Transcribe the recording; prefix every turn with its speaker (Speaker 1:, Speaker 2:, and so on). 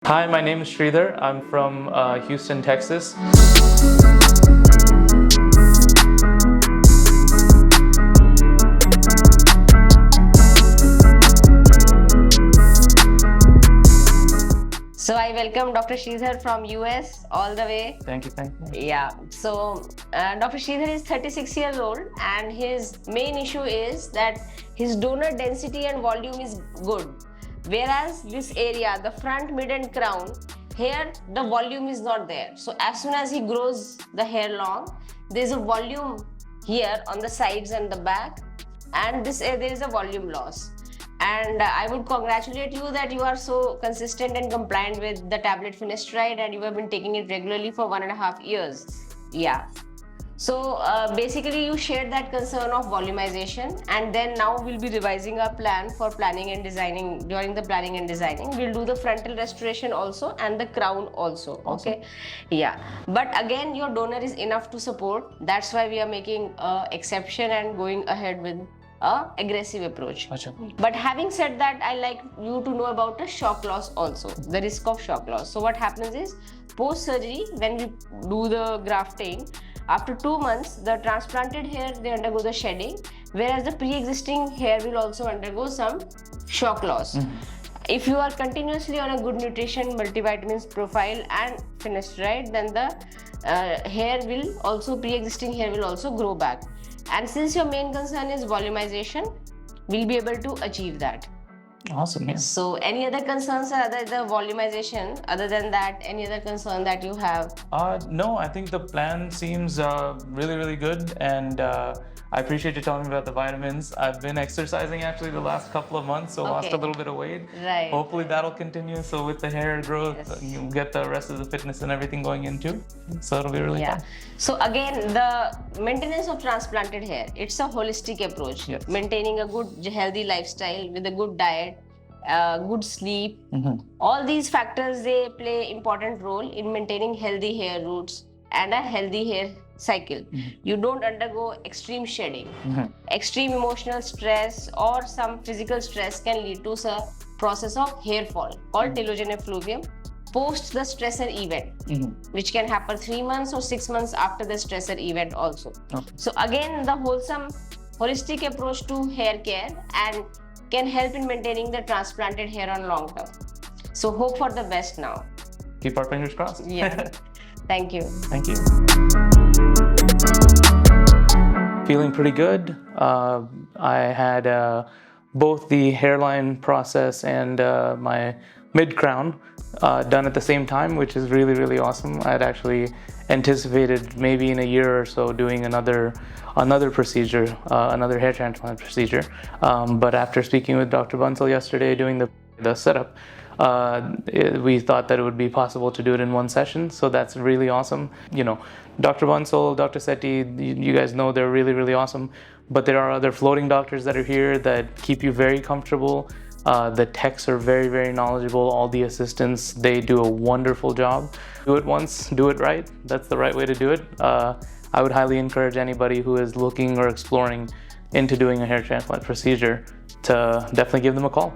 Speaker 1: Hi, my name is Shridhar. I'm from Houston, Texas.
Speaker 2: So I welcome Dr. Shridhar from US all the way.
Speaker 1: Thank you.
Speaker 2: Yeah. So Dr. Shridhar is 36 years old, and his main issue is that his donor density and volume is good, whereas this area, the front, mid, and crown, here the volume is not there. So as soon as he grows the hair long, there is a volume here on the sides and the back, and there is a volume loss. And I would congratulate you that you are so consistent and compliant with the tablet finasteride, and you have been taking it regularly for 1.5 years. Yeah. So basically you shared that concern of volumization, and then now we'll be revising our plan for planning and designing. During the planning and designing, we'll do the frontal restoration also and the crown also.
Speaker 1: Awesome.
Speaker 2: Okay. Yeah. But again, your donor is enough to support. That's why we are making exception and going ahead with aggressive approach.
Speaker 1: Achha.
Speaker 2: But having said that, I like you to know about the shock loss also, the risk of shock loss. So what happens is, post surgery, when we do the grafting, after 2 months the transplanted hair, they undergo the shedding, whereas the pre-existing hair will also undergo some shock loss. If you are continuously on a good nutrition, multivitamins profile and finasteride, then the hair will also, pre-existing hair will also grow back. And since your main concern is volumization, we'll be able to achieve that.
Speaker 1: Awesome. Yeah.
Speaker 2: So any other concerns other than the volumization, other than that, any other concern that you have?
Speaker 1: No, I think the plan seems really good, and I appreciate you telling me about the vitamins. I've been exercising actually the last couple of months, so lost a little bit of weight.
Speaker 2: Right.
Speaker 1: Hopefully that'll continue. So with the hair growth,
Speaker 2: Yes.
Speaker 1: you'll get the rest of the fitness and everything going in too. So it'll be really fun.
Speaker 2: So again, the maintenance of transplanted hair, it's a holistic approach.
Speaker 1: Yes.
Speaker 2: Maintaining a good healthy lifestyle with a good diet, good sleep. All these factors, they play important role in maintaining healthy hair roots and a healthy hair cycle. You don't undergo extreme shedding. Extreme emotional stress or some physical stress can lead to a process of hair fall called telogen effluvium post the stressor event, which can happen 3 months or 6 months after the stressor event also.
Speaker 1: Okay.
Speaker 2: So again, the wholesome holistic approach to hair care and can help in maintaining the transplanted hair on long term. So hope for the best now.
Speaker 1: Keep our fingers crossed.
Speaker 2: Yeah. Thank you.
Speaker 1: Thank you. Feeling pretty good. I had both the hairline process and my mid-crown done at the same time, which is really awesome. I'd actually anticipated maybe in a year or so doing another procedure, another hair transplant procedure. But after speaking with Dr. Bansal yesterday, doing the setup, we thought that it would be possible to do it in one session. So that's really awesome. You know, Dr. Bansal, Dr. Sethi, you guys know they're really awesome. But there are other floating doctors that are here that keep you very comfortable. The techs are very knowledgeable. All the assistants, they do a wonderful job. Do it once, do it right. That's the right way to do it. I would highly encourage anybody who is looking or exploring into doing a hair transplant procedure to definitely give them a call.